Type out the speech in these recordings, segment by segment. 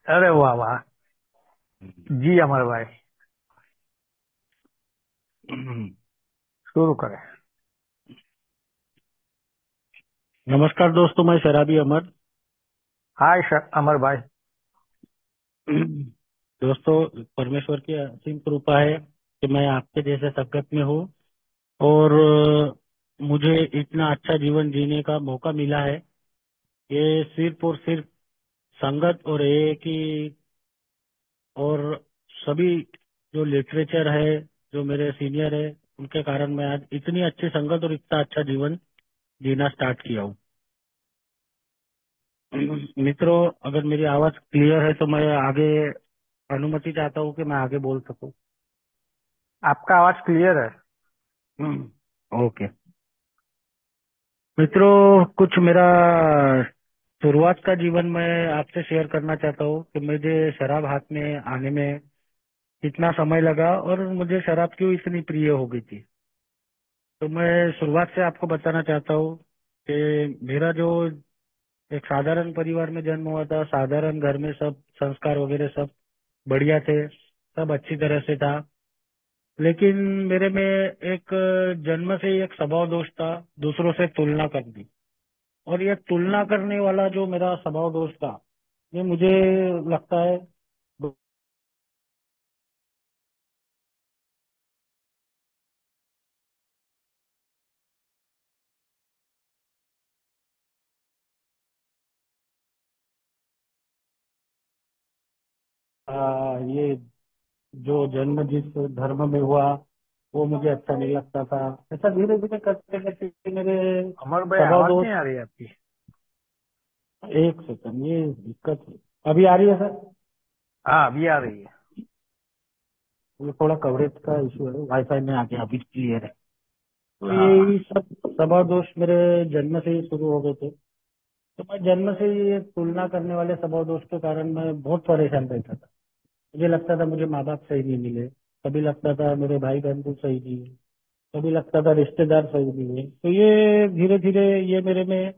अरे वाह वाह। जी अमर भाई, शुरू करें। नमस्कार दोस्तों, मैं शराबी अमर। हाय अमर भाई। दोस्तों, परमेश्वर की असीम कृपा है कि मैं आपके जैसे संगत में हूँ और मुझे इतना अच्छा जीवन जीने का मौका मिला है। ये सिर्फ और सिर्फ संगत और एक ही और सभी जो लिटरेचर है, जो मेरे सीनियर है, उनके कारण मैं आज इतनी अच्छी संगत और इतना अच्छा जीवन जीना स्टार्ट किया हूँ। मित्रों, अगर मेरी आवाज क्लियर है तो मैं आगे अनुमति चाहता हूँ कि मैं आगे बोल सकूं। आपका आवाज क्लियर है। ओके। मित्रों, कुछ मेरा शुरुआत का जीवन मैं आपसे शेयर करना चाहता हूँ कि मुझे शराब हाथ में आने में कितना समय लगा और मुझे शराब क्यों इतनी प्रिय हो गई थी। तो मैं शुरुआत से आपको बताना चाहता हूँ कि मेरा जो एक साधारण परिवार में जन्म हुआ था, साधारण घर में सब संस्कार वगैरह सब बढ़िया थे, सब अच्छी तरह से था। लेकिन मेरे में एक जन्म से ही एक स्वभाव दोष था, दूसरों से तुलना करनी। और ये तुलना करने वाला जो मेरा स्वभाव दोष था, ये मुझे लगता है ये जो जन्म जिस धर्म में हुआ वो मुझे अच्छा नहीं लगता था। ऐसा धीरे धीरे करते करते मेरे अमर भाई, स्वभाव आवाज दोष। नहीं आ रही आपकी। एक सेकंड, ये दिक्कत है। अभी आ रही है सर? हाँ, अभी आ रही है। ये थोड़ा कवरेज का इशू है, वाईफाई में आ गया, अभी क्लियर है। तो हाँ हाँ। ये सब स्वभाव दोष मेरे जन्म से ही शुरू हो गए थे। तो मैं जन्म से ही ये तुलना करने वाले स्वभाव दोष के कारण मैं बहुत परेशान रहता था। मुझे लगता था मुझे माँ बाप सही नहीं मिले, कभी लगता था मेरे भाई बंधु सही नहीं है, कभी लगता था रिश्तेदार सही नहीं है। तो ये धीरे धीरे ये मेरे में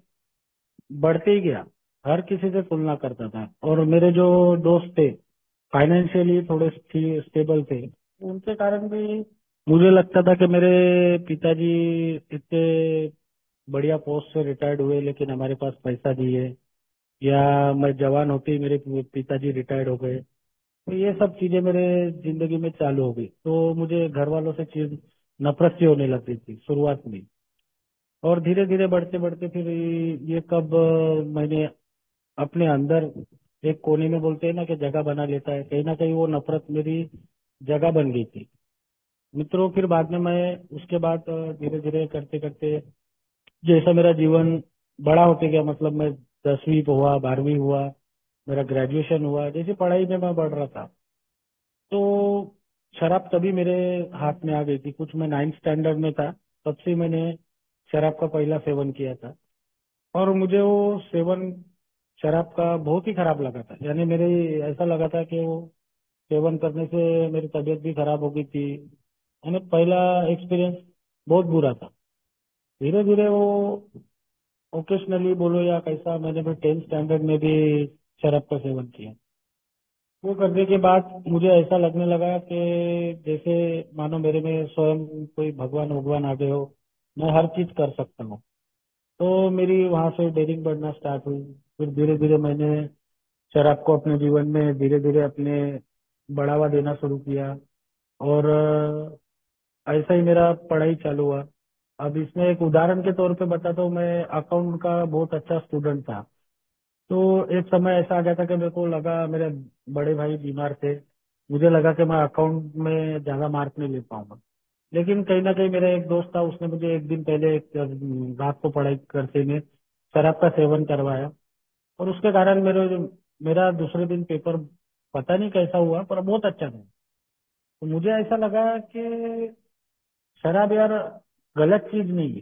बढ़ते ही गया। हर किसी से तुलना करता था और मेरे जो दोस्त थे फाइनेंशियली थोड़े स्टेबल थे, उनके कारण भी मुझे लगता था कि मेरे पिताजी इतने बढ़िया पोस्ट से रिटायर्ड हुए लेकिन हमारे पास पैसा नहीं है, या मैं जवान होते ही मेरे पिताजी रिटायर्ड हो गए। तो ये सब चीजें मेरे जिंदगी में चालू हो गई, तो मुझे घर वालों से चीज नफरत सी होने लग गई थी शुरुआत में। और धीरे धीरे बढ़ते बढ़ते फिर ये कब मैंने अपने अंदर एक कोने में बोलते हैं ना कि जगह बना लेता है, कहीं ना कहीं वो नफरत मेरी जगह बन गई थी। मित्रों, फिर बाद में मैं उसके बाद धीरे धीरे करते करते जैसा मेरा जीवन बड़ा होते गया, मतलब मैं 10वीं हुआ, 12वीं हुआ, मेरा ग्रेजुएशन हुआ, जैसे पढ़ाई में मैं बढ़ रहा था, तो शराब तभी मेरे हाथ में आ गई थी। कुछ मैं 9th स्टैंडर्ड में था, तब से मैंने शराब का पहला सेवन किया था। और मुझे वो सेवन शराब का बहुत ही खराब लगा था। यानी मेरे ऐसा लगा था कि वो सेवन करने से मेरी तबीयत भी खराब हो गई थी। यानी पहला एक्सपीरियंस बहुत बुरा था। धीरे धीरे वो ओकेशनली बोलो या कैसा, मैंने भी 10th स्टैंडर्ड में भी शराब का सेवन किया। वो करने के बाद मुझे ऐसा लगने लगा कि जैसे मानो मेरे में स्वयं कोई भगवान भगवान आ गए हो, मैं हर चीज कर सकता हूँ। तो मेरी वहां से डेयरिंग बढ़ना स्टार्ट हुई। फिर धीरे धीरे मैंने शराब को अपने जीवन में धीरे धीरे अपने बढ़ावा देना शुरू किया। और ऐसा ही मेरा पढ़ाई चालू हुआ। अब इसमें एक उदाहरण के तौर पे बताता हूँ, मैं अकाउंट का बहुत अच्छा स्टूडेंट था। तो एक समय ऐसा आ गया था कि मेरे को लगा, मेरे बड़े भाई बीमार थे, मुझे लगा कि मैं अकाउंट में ज्यादा मार्क नहीं ले पाऊंगा। लेकिन कहीं ना कहीं मेरा एक दोस्त था, उसने मुझे एक दिन पहले रात को पढ़ाई करते में शराब का सेवन करवाया। और उसके कारण मेरा दूसरे दिन पेपर पता नहीं कैसा हुआ पर बहुत अच्छा था। तो मुझे ऐसा लगा कि शराब यार गलत चीज नहीं है।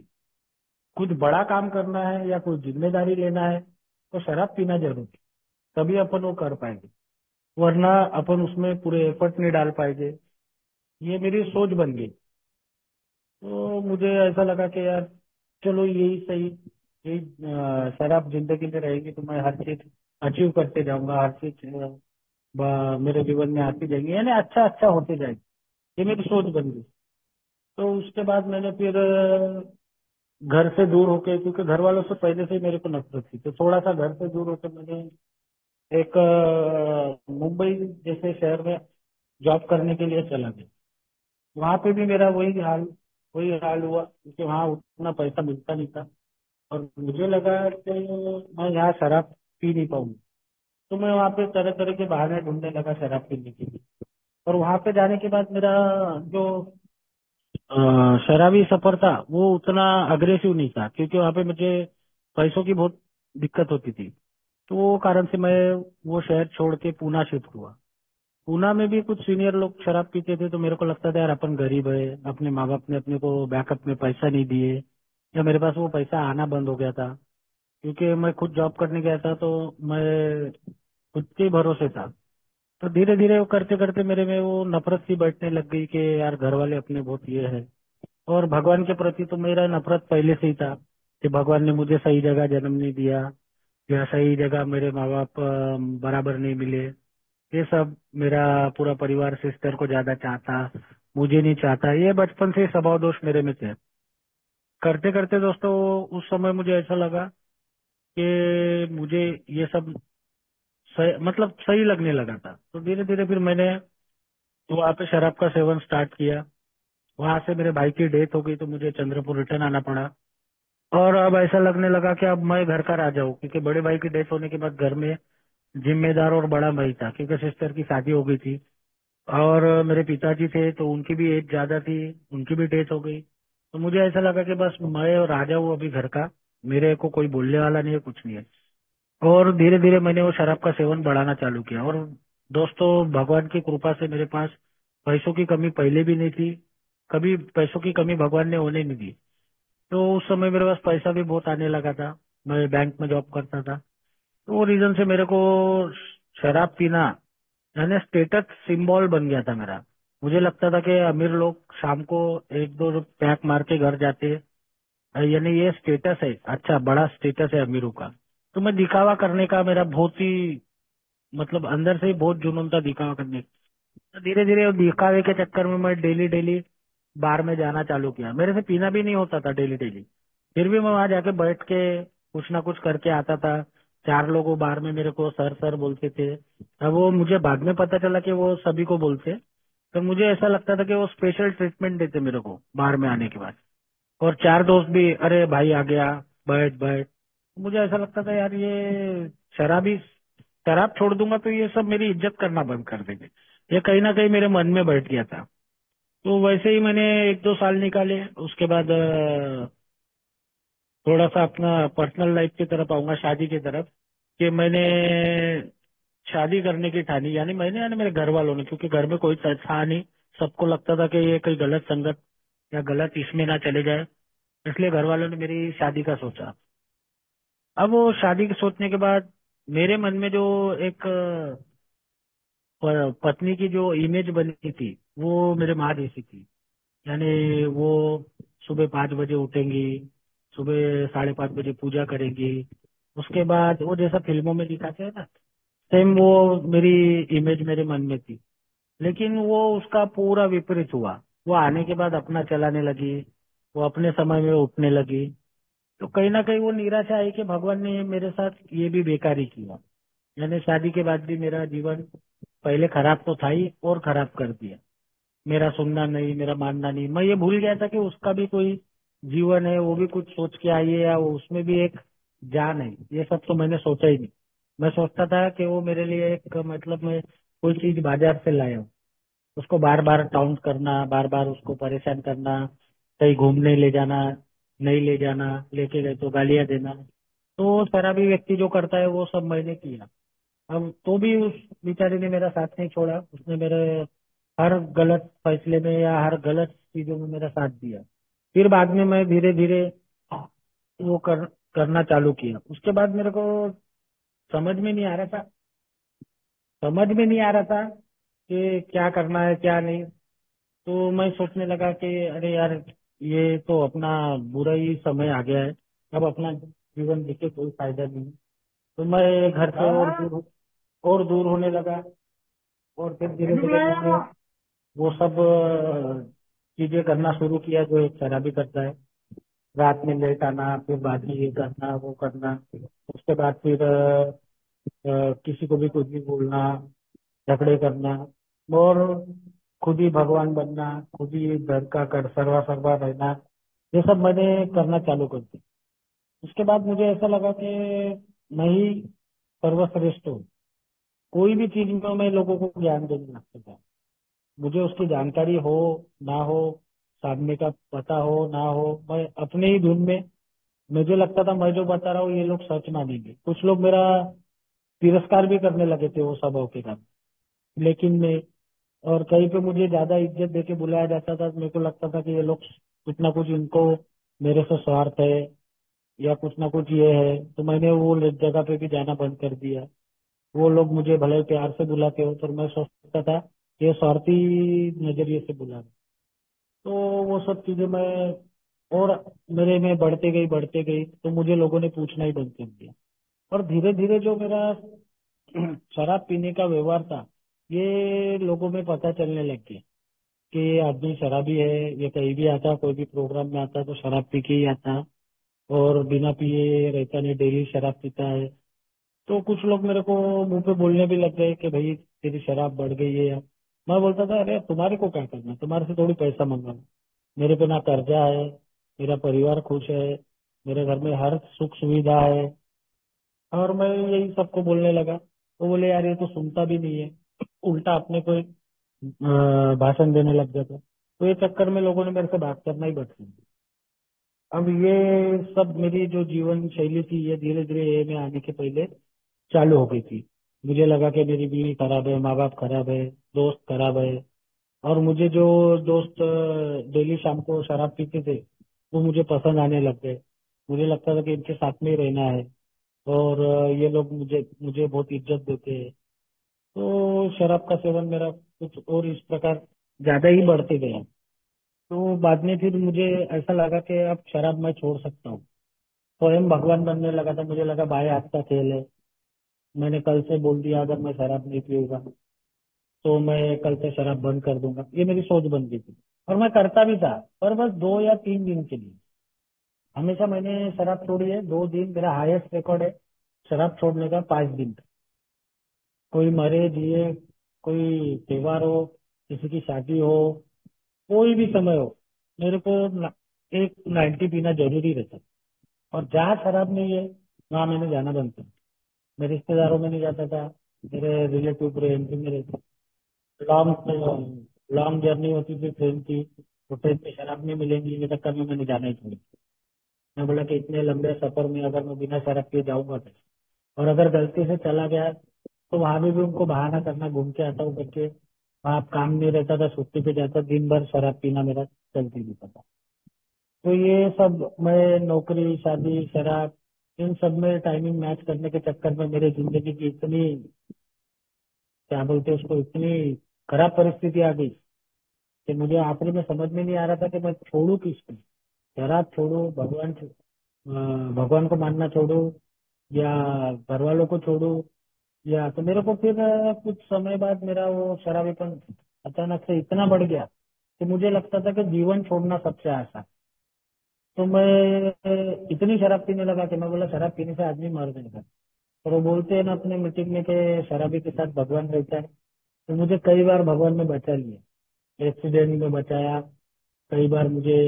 कुछ बड़ा काम करना है या कोई जिम्मेदारी लेना है तो शराब पीना जरूरी है, तभी अपन वो कर पाएंगे, वरना अपन उसमें पूरे एफर्ट नहीं डाल पाएंगे। ये मेरी सोच बन गई। तो मुझे ऐसा लगा कि यार चलो यही सही, यही शराब जिंदगी में रहेगी तो मैं हर चीज अचीव करते जाऊंगा, हर चीज मेरे जीवन में आती जाएंगी, यानी अच्छा अच्छा होते जाएगी। ये मेरी सोच बन गई। तो उसके बाद मैंने फिर घर से दूर होके, क्योंकि घर वालों से पहले से ही मेरे को नफरत थी, तो थोड़ा सा घर से दूर होकर मैंने एक मुंबई जैसे शहर में जॉब करने के लिए चला गया। वहां पे भी मेरा वही हाल हुआ, क्योंकि वहाँ उतना पैसा मिलता नहीं था। और मुझे लगा कि मैं यहाँ शराब पी नहीं पाऊंगा, तो मैं वहाँ पे तरह तरह के बहाने ढूंढने लगा शराब पीने के लिए। और वहां पे जाने के बाद मेरा जो शराबी सफर था वो उतना अग्रेसिव नहीं था, क्योंकि वहां पे मुझे पैसों की बहुत दिक्कत होती थी। तो वो कारण से मैं वो शहर छोड़ के पूना शिफ्ट हुआ। पूना में भी कुछ सीनियर लोग शराब पीते थे, तो मेरे को लगता था यार अपन गरीब है, अपने माँ बाप ने अपने को बैकअप में पैसा नहीं दिए, या मेरे पास वो पैसा आना बंद हो गया था, क्योंकि मैं खुद जॉब करने गया था, तो मैं खुद के भरोसे था। तो धीरे धीरे वो करते करते मेरे में वो नफरत सी बैठने लग गई कि यार घर वाले अपने बहुत ये है। और भगवान के प्रति तो मेरा नफरत पहले से ही था, कि भगवान ने मुझे सही जगह जन्म नहीं दिया, या सही जगह मेरे माँ बाप बराबर नहीं मिले। ये सब मेरा पूरा परिवार सिस्टर को ज्यादा चाहता, मुझे नहीं चाहता, ये बचपन से ही स्वभाव दोष मेरे में थे। करते करते दोस्तों उस समय मुझे ऐसा लगा कि मुझे ये सब मतलब सही लगने लगा था। तो धीरे धीरे फिर मैंने वहाँ पे शराब का सेवन स्टार्ट किया। वहां से मेरे भाई की डेथ हो गई, तो मुझे चंद्रपुर रिटर्न आना पड़ा। और अब ऐसा लगने लगा कि अब मैं घर का राजा हूँ, क्योंकि बड़े भाई की डेथ होने के बाद घर में जिम्मेदार और बड़ा मैं था, क्योंकि सिस्टर की शादी हो गई थी। और मेरे पिताजी थे, तो उनकी भी एज ज्यादा थी, उनकी भी डेथ हो गई। तो मुझे ऐसा लगा कि बस मैं राजा हूँ अभी घर का, मेरे को कोई बोलने वाला नहीं है, कुछ नहीं है। और धीरे धीरे मैंने वो शराब का सेवन बढ़ाना चालू किया। और दोस्तों भगवान की कृपा से मेरे पास पैसों की कमी पहले भी नहीं थी, कभी पैसों की कमी भगवान ने होने नहीं दी। तो उस समय मेरे पास पैसा भी बहुत आने लगा था, मैं बैंक में जॉब करता था। तो वो रीजन से मेरे को शराब पीना यानी स्टेटस सिंबल बन गया था मेरा। मुझे लगता था कि अमीर लोग शाम को एक दो पैक मार के घर जाते, यानी ये स्टेटस है, अच्छा बड़ा स्टेटस है अमीरों का। तो मैं दिखावा करने का मेरा बहुत ही मतलब अंदर से ही बहुत जुनून था दिखावा करने का। धीरे धीरे वो दिखावे के चक्कर में मैं डेली डेली बार में जाना चालू किया। मेरे से पीना भी नहीं होता था डेली डेली, फिर भी मैं वहां जाके बैठ के कुछ ना कुछ करके आता था। चार लोग वो बार में मेरे को सर सर बोलते थे। अब वो मुझे बाद में पता चला कि वो सभी को बोलते, तो मुझे ऐसा लगता था कि वो स्पेशल ट्रीटमेंट देते मेरे को बाहर में आने के बाद। और चार दोस्त भी अरे भाई आ गया, बैठ बैठ। मुझे ऐसा लगता था यार ये शराबी शराब छोड़ दूंगा तो ये सब मेरी इज्जत करना बंद कर देंगे। ये कहीं ना कहीं मेरे मन में बैठ गया था। तो वैसे ही मैंने एक दो साल निकाले। उसके बाद थोड़ा सा अपना पर्सनल लाइफ की तरफ आऊंगा, शादी की तरफ। कि मैंने शादी करने की ठानी, यानी मैंने यानी मेरे घर वालों ने, क्योंकि घर में कोई था नहीं। सबको लगता था कि ये कोई गलत संगत या गलत इसमें ना चले जाए, इसलिए घर वालों ने मेरी शादी का सोचा। अब वो शादी के सोचने के बाद मेरे मन में जो एक पत्नी की जो इमेज बनी थी वो मेरे माँ जैसी थी। यानी वो सुबह 5 बजे उठेंगी, सुबह 5:30 बजे पूजा करेंगी। उसके बाद वो जैसा फिल्मों में दिखाते हैं ना, सेम वो मेरी इमेज मेरे मन में थी। लेकिन वो उसका पूरा विपरीत हुआ। वो आने के बाद अपना चलाने लगी, वो अपने समय में उठने लगी। तो कहीं ना कहीं वो निराशा आई कि भगवान ने मेरे साथ ये भी बेकारी किया। यानी शादी के बाद भी मेरा जीवन पहले खराब तो था ही, और खराब कर दिया। मेरा सुनना नहीं, मेरा मानना नहीं। मैं ये भूल गया था कि उसका भी कोई जीवन है, वो भी कुछ सोच के आई है, या उसमें भी एक जान है। ये सब तो मैंने सोचा ही नहीं। मैं सोचता था कि वो मेरे लिए एक मतलब मैं कोई चीज बाजार से लाया हूँ, उसको बार बार टाउन करना, बार बार उसको परेशान करना, कहीं घूमने ले जाना, नहीं ले जाना, लेके गए तो गालियां देना। तो शराबी व्यक्ति जो करता है वो सब मैंने किया। अब तो भी उस बेचारे ने मेरा साथ नहीं छोड़ा, उसने मेरे हर गलत फैसले में या हर गलत चीजों में मेरा साथ दिया। फिर बाद में मैं धीरे धीरे वो करना चालू किया। उसके बाद मेरे को समझ में नहीं आ रहा था समझ में नहीं आ रहा था कि क्या करना है क्या नहीं। तो मैं सोचने लगा कि अरे यार ये तो अपना बुरा ही समय आ गया है, अब अपना जीवन जी के कोई फायदा नहीं। तो मैं घर से और दूर होने लगा। और फिर धीरे धीरे मैंने वो सब चीजें करना शुरू किया जो एक शराबी करता है। रात में लेट आना, फिर बाद में ये करना वो करना, उसके बाद फिर किसी को भी कुछ भी बोलना, झगड़े करना, और खुद ही भगवान बनना, खुद ही घर का कर सर्वा सर्वा रहना, ये सब मैंने करना चालू कर दिया। उसके बाद मुझे ऐसा लगा कि मैं ही सर्वश्रेष्ठ हूँ। कोई भी चीज में मैं लोगों को ज्ञान देने लगता था। मुझे उसकी जानकारी हो ना हो, सामने का पता हो ना हो, मैं अपने ही धुन में, मुझे लगता था मैं जो बता रहा हूँ ये लोग सच मानेंगे। कुछ लोग मेरा तिरस्कार भी करने लगे थे वो सब के कारण, लेकिन मैं, और कहीं पे मुझे ज्यादा इज्जत देके बुलाया जाता था तो मेरे को लगता था कि ये लोग कुछ ना कुछ इनको मेरे से स्वार्थ है या कुछ ना कुछ ये है, तो मैंने वो जगह पे भी जाना बंद कर दिया। वो लोग मुझे भले प्यार से बुलाते हो तो मैं सोचता था कि ये स्वार्थी नजरिए से बुला रहे। तो वो सब चीजें मैं, और मेरे में बढ़ते गई तो मुझे लोगों ने पूछना ही बंद कर दिया। और धीरे धीरे जो मेरा शराब पीने का व्यवहार था, ये लोगों में पता चलने लग गया कि ये आदमी शराबी है। ये कहीं भी आता, कोई भी प्रोग्राम में आता तो शराब पी के ही आता, और बिना पिए रहता नहीं, डेली शराब पीता है। तो कुछ लोग मेरे को मुंह पे बोलने भी लग गए कि भाई तेरी शराब बढ़ गई है यार। मैं बोलता था अरे तुम्हारे को क्या करना, तुम्हारे से थोड़ी पैसा मंगाना, मेरे पे ना कर्जा है, मेरा परिवार खुश है, मेरे घर में हर सुख सुविधा है। और मैं यही सबको बोलने लगा तो बोले यार ये तो सुनता भी नहीं है, उल्टा अपने को भाषण देने लग जाता। तो ये चक्कर में लोगों ने मेरे से बात करना ही बंद कर दिया। अब ये सब मेरी जो जीवन शैली थी ये धीरे धीरे ए में आने के पहले चालू हो गई थी। मुझे लगा कि मेरी बीवी खराब है, माँ बाप खराब है, दोस्त खराब है। और मुझे जो दोस्त डेली शाम को शराब पीते थे वो मुझे पसंद आने लग गए। मुझे लगता था कि इनके साथ में ही रहना है, और ये लोग मुझे मुझे बहुत इज्जत देते हैं। तो शराब का सेवन मेरा कुछ और इस प्रकार ज्यादा ही बढ़ते गया। तो बाद में फिर मुझे ऐसा लगा कि अब शराब मैं छोड़ सकता हूँ। स्वयं भगवान बनने लगा था, मुझे लगा बाएं हाथ का खेल है। मैंने कल से बोल दिया अगर मैं शराब नहीं पीऊंगा तो मैं कल से शराब बंद कर दूंगा, ये मेरी सोच बन गई थी। और मैं करता भी था, पर बस 2 या 3 दिन के लिए। हमेशा मैंने शराब छोड़ी है 2 दिन, मेरा हाईएस्ट रिकॉर्ड है शराब छोड़ने का 5 दिन। कोई मरे जिए, कोई त्योहार हो, किसी की शादी हो, कोई भी समय हो, मेरे को एक 90 पीना जरूरी रहता है। और जहाँ शराब नहीं है वहां मैंने जाना बंद कर दिया। मैं रिश्तेदारों में नहीं जाता था, मेरे रिलेटिव पूरे एमपी में रहते। लॉन्ग लॉन्ग जर्नी होती थी ट्रेन की, तो ट्रेन में शराब नहीं मिलेंगी ये चक्कर में मैंने जाना ही छोड़ दिया। मैं बोला कि इतने लंबे सफर में अगर मैं बिना शराब पिए जाऊंगा कैसे, और अगर गलती से चला गया तो वहां भी उनको बहाना करना, घूम के आता हूँ करके। वहाँ काम नहीं रहता था, छुट्टी पे जाता, दिन भर शराब पीना मेरा चलती रहता था। तो ये सब मैं नौकरी शादी शराब इन सब में टाइमिंग मैच करने के चक्कर में मेरे जिंदगी की इतनी, क्या बोलते हैं उसको, इतनी खराब परिस्थिति आ गई कि मुझे आखिरी में समझ में नहीं आ रहा था कि मैं छोड़ू किसको। शराब छोड़ू, भगवान को मानना छोड़ू, या घर वालों को छोड़ू, या तो मेरे को फिर कुछ समय बाद मेरा वो शराबीपन अचानक से इतना बढ़ गया कि मुझे लगता था कि जीवन छोड़ना सबसे आसान। तो मैं इतनी शराब पीने लगा कि मैं बोला शराब पीने से आदमी मर जाएगा। और वो बोलते हैं ना अपने मीटिंग में कि शराबी के साथ भगवान रहता है। तो मुझे कई बार भगवान ने बचा लिया, एक्सीडेंट में बचाया, कई बार मुझे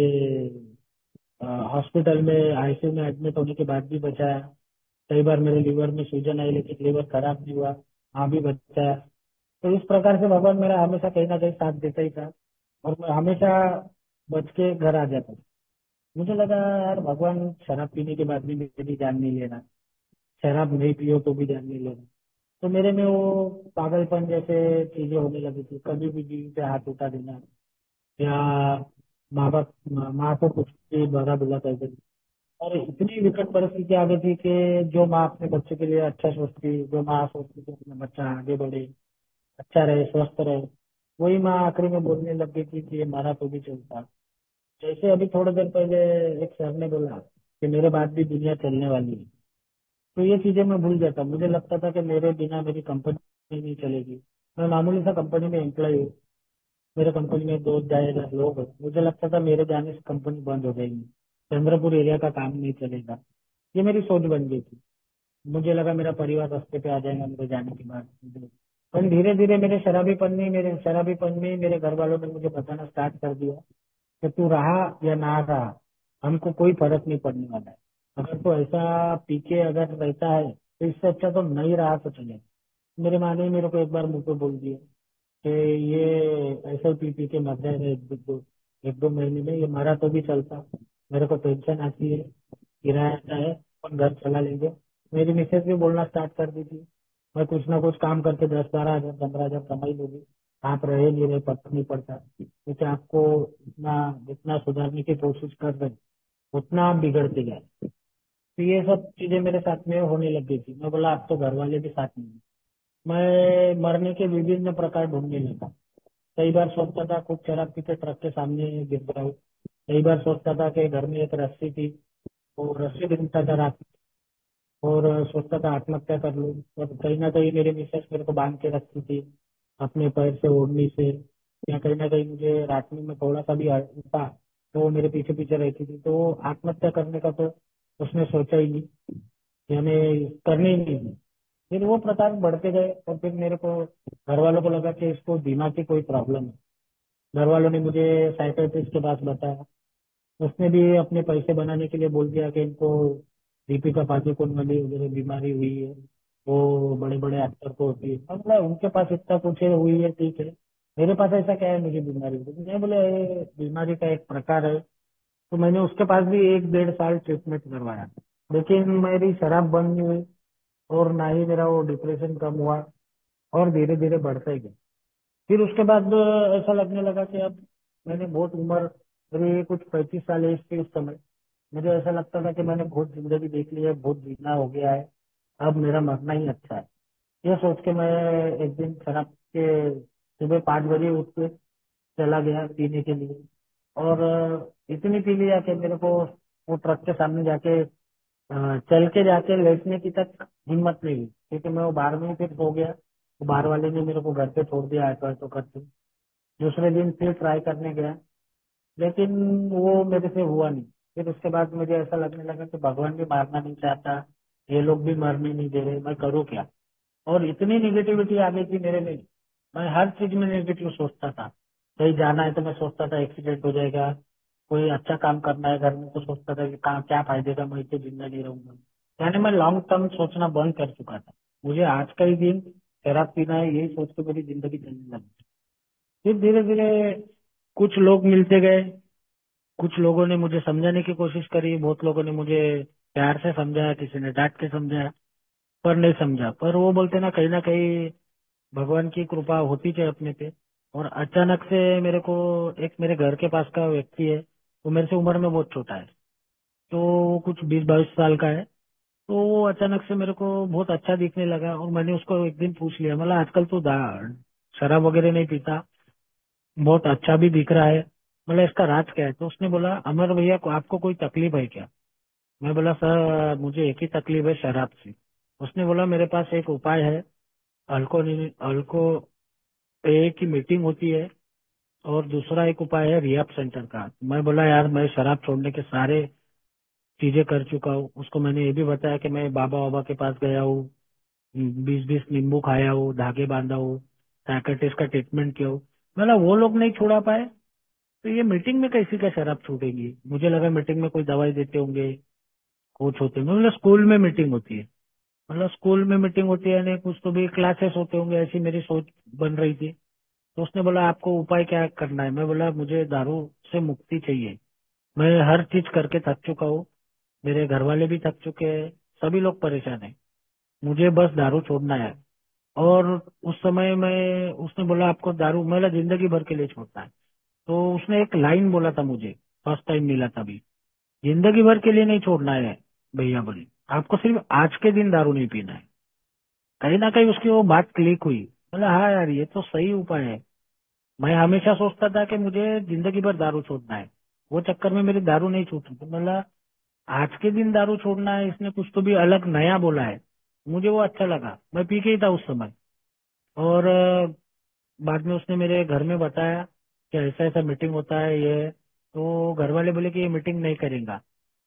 हॉस्पिटल में आईसीयू में एडमिट होने के बाद भी बचाया, कई बार मेरे लीवर में सूजन आई लेकिन लीवर खराब नहीं हुआ, हाँ भी बचाया। तो इस प्रकार से भगवान मेरा हमेशा कहीं ना कहीं साथ देता ही था, और मैं हमेशा बच के घर आ जाता था। मुझे लगा यार भगवान शराब पीने के बाद भी मेरी जान नहीं लेना, शराब नहीं पियो तो भी जान नहीं लेना। तो मेरे में वो पागलपन जैसे चीजें होने लगी थी, कभी भी बीवी पे हाथ उठा देना, या माँ बाप माँ को कुछ भी बड़ा बुला कर देना। और इतनी विकट परिस्थिति आ गई थी कि जो माँ अपने बच्चे के लिए अच्छा सोचती, जो माँ सोचती कि अपना बच्चा आगे बढ़े, अच्छा रहे, स्वस्थ रहे, वही माँ आखिरी में बोलने लग गई थी कि ये मारा तो भी चलता। जैसे अभी थोड़ी देर पहले एक सर ने बोला कि मेरे बाद भी दुनिया चलने वाली है, तो ये चीजें मैं भूल जाता। मुझे लगता था कि मेरे बिना मेरी कंपनी नहीं चलेगी, मैं मामूली सा कंपनी में एम्प्लॉय हूँ। मेरे कंपनी में 2-2.5 हजार लोग हैं। मुझे लगता था मेरे जाने से कंपनी बंद हो जाएगी, चंद्रपुर एरिया का काम नहीं चलेगा। ये मेरी सोच बन गई थी। मुझे लगा मेरा परिवार रास्ते पे आ जाएगा मेरे जाने के बाद। पर धीरे धीरे मेरे शराबीपन में मेरे घर वालों ने मुझे बताना स्टार्ट कर दिया कि तू रहा या ना रहा, हमको कोई फर्क नहीं पड़ने वाला है। अगर तू ऐसा पी के अगर रहता है तो इससे अच्छा तो नहीं रहा तो चले। मेरे माँ ने मेरे को एक बार मुंह पे बोल दिया कि ये ऐसे पी पी के मर जाएगा एक दो महीने में, ये मरा तो भी चलता। मेरे को टेंशन आती है, किराया आता है, अपन घर चला लेंगे। मेरी मिसेज भी बोलना स्टार्ट कर दी थी, मैं कुछ ना कुछ काम करके 10-12 हजार 15 हजार कमाई लूंगी, आप रहे नहीं रहे पता नहीं पड़ता, क्योंकि आपको इतना जितना सुधारने की कोशिश कर रहे हैं, उतना आप बिगड़ते गए। तो ये सब चीजें मेरे साथ में होने लग गई थी। मैं बोला आप तो घर वाले भी साथ में हैं। मैं मरने के विभिन्न प्रकार ढूंढने लगा। कई बार सोचता था खुद शराब पी के ट्रक के सामने गिर जाऊं। कई बार सोचता था कि घर में एक रस्सी थी, वो रस्सी ढूंढता था रात और सोचता था आत्महत्या कर लूं। और कहीं ना कहीं मेरी मिसेस मेरे को बांध के रखती थी अपने पैर से ओढ़नी से, या कहीं ना कहीं मुझे रात में मैं थोड़ा सा भी उठा तो वो मेरे पीछे पीछे रहती थी। तो आत्महत्या करने का तो उसने सोचा ही नहीं, कि हमें करनी ही नहीं थी। फिर वो प्रकार बढ़ते गए और फिर मेरे को घर वालों को लगा कि इसको दिमाग की कोई प्रॉब्लम है। घर वालों ने मुझे साइकेट्रिस्ट के पास बताया। उसने भी अपने पैसे बनाने के लिए बोल दिया कि इनको दीपिका पादुकोण वाली वगैरह बीमारी हुई है, वो बड़े बड़े एक्टर को होती है। मैं बोला उनके पास इतना कुछ है, हुई है ठीक है, मेरे पास ऐसा क्या है मुझे बीमारी हुई? मैं बोले ये बीमारी का एक प्रकार है। तो मैंने उसके पास भी 1-1.5 साल ट्रीटमेंट करवाया, लेकिन मेरी शराब बंद नहीं हुई और ना ही मेरा वो डिप्रेशन कम हुआ, और धीरे धीरे बढ़ता ही गया। फिर उसके बाद ऐसा लगने लगा कि अब मैंने बहुत उम्र, मेरी कुछ 35 साल एज थी उस समय। मुझे ऐसा लगता था कि मैंने बहुत जिंदगी देख ली है, बहुत जीना हो गया है, अब मेरा मरना ही अच्छा है। ये सोच के मैं एक दिन शराब के सुबह 5 बजे उठ के चला गया पीने के लिए। और इतनी पी लिया कि मेरे को वो ट्रक के सामने जाके चल के जाके लेटने की तक हिम्मत नहीं हुई, क्योंकि मैं वो बार में ही फिर सो गया। वो बार वाले ने मेरे को घर पे छोड़ दिया ऑटो ऑटो करके। दूसरे दिन फिर ट्राई करने गया, लेकिन वो मेरे से हुआ नहीं। फिर उसके बाद मुझे ऐसा लगने लगा कि भगवान भी मारना नहीं चाहता, ये लोग भी मरने नहीं दे रहे, मैं करूँ क्या? और इतनी निगेटिविटी आ गई थी मेरे में, मैं हर चीज में नेगेटिव सोचता था। कहीं जाना है तो मैं सोचता था एक्सीडेंट हो जाएगा, कोई अच्छा काम करना है घर में तो सोचता था कि कहाँ क्या फायदे का, मैं इतने जिंदा नहीं रहूंगा। यानी मैं लॉन्ग टर्म सोचना बंद कर चुका था। मुझे आज का ही दिन शराब पीना है, यही सोच के मेरी जिंदगी चलने लगी। फिर धीरे धीरे कुछ लोग मिलते गए, कुछ लोगों ने मुझे समझाने की कोशिश करी, बहुत लोगों ने मुझे प्यार से समझाया, किसी ने डांट के समझाया, पर नहीं समझा। पर वो बोलते ना कहीं भगवान की कृपा होती है अपने पे। और अचानक से मेरे को एक मेरे घर के पास का व्यक्ति है, वो मेरे से उम्र में बहुत छोटा है, तो वो कुछ 20-22 साल का है। तो वो अचानक से मेरे को बहुत अच्छा दिखने लगा और मैंने उसको एक दिन पूछ लिया, मतलब आजकल तो शराब वगैरह नहीं पीता, बहुत अच्छा भी दिख रहा है, मतलब इसका राज क्या है? तो उसने बोला अमर भैया को आपको कोई तकलीफ है क्या? मैं बोला सर मुझे एक ही तकलीफ है, शराब से। उसने बोला मेरे पास एक उपाय है, अल्को अल्को ए की मीटिंग होती है, और दूसरा एक उपाय है रिहब सेंटर का। मैं बोला यार मैं शराब छोड़ने के सारे चीजें कर चुका हूँ। उसको मैंने ये भी बताया कि मैं बाबा बाबा के पास गया हूँ, 20-20 नींबू खाया हूँ, धागे बांधा हूँ, साइकेट्रिस्ट का ट्रीटमेंट किया हूँ। मतलब वो लोग नहीं छुड़ा पाए, तो ये मीटिंग में कैसी क्या शराब छूटेगी? मुझे लगा मीटिंग में कोई दवाई देते होंगे, कोच होते होंगे, मतलब स्कूल में मीटिंग होती है, मतलब स्कूल में मीटिंग होती है, नहीं कुछ तो भी क्लासेस होते होंगे, ऐसी मेरी सोच बन रही थी। तो उसने बोला आपको उपाय क्या करना है? मैं बोला मुझे दारू से मुक्ति चाहिए, मैं हर चीज करके थक चुका हूँ, मेरे घर वाले भी थक चुके हैं, सभी लोग परेशान हैं, मुझे बस दारू छोड़ना है। और उस समय मैं उसने बोला आपको दारू मेरा जिंदगी भर के लिए छोड़ना है। तो उसने एक लाइन बोला था मुझे, फर्स्ट टाइम मिला तभी, जिंदगी भर के लिए नहीं छोड़ना है भैया, बोली आपको सिर्फ आज के दिन दारू नहीं पीना है। कहीं ना कहीं उसकी वो बात क्लिक हुई, बोला हाँ यार ये तो सही उपाय है। मैं हमेशा सोचता था कि मुझे जिंदगी भर दारू छोड़ना है, वो चक्कर में मेरी दारू नहीं छूटी। तो बोला आज के दिन दारू छोड़ना है, इसने कुछ तो भी अलग नया बोला है। मुझे वो अच्छा लगा, मैं पी के ही था उस समय। और बाद में उसने मेरे घर में बताया कि ऐसा ऐसा मीटिंग होता है ये है। तो घर वाले बोले कि ये मीटिंग नहीं करेगा,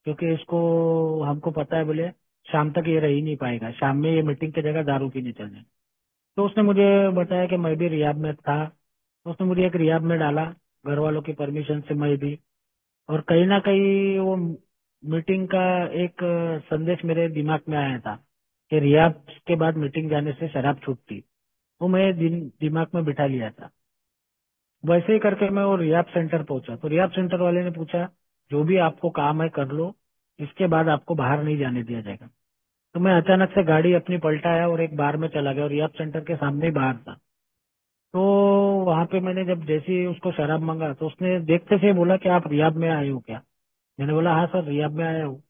क्योंकि इसको हमको पता है, बोले शाम तक ये रह ही नहीं पाएगा, शाम में ये मीटिंग की जगह दारू पीने चलने। तो उसने मुझे बताया कि मैं भी रियाब में था, तो उसने मुझे एक रियाब में डाला, घर वालों की परमिशन से मैं भी। और कहीं ना कहीं वो मीटिंग का एक संदेश मेरे दिमाग में आया था कि रियाब के बाद मीटिंग जाने से शराब छूटती। वो मैं दिमाग में बिठा लिया था। वैसे ही करके मैं वो रियाब सेंटर पहुंचा, तो रियाब सेंटर वाले ने पूछा जो भी आपको काम है कर लो, इसके बाद आपको बाहर नहीं जाने दिया जाएगा। तो मैं अचानक से गाड़ी अपनी पलटाया और एक बार में चला गया, और रियाब सेंटर के सामने ही बाहर था। तो वहां पे मैंने जब जैसे ही उसको शराब मांगा, तो उसने देखते से बोला कि आप रियाब में आए हो क्या। मैंने बोला हाँ सर, रियाब में आया हूँ।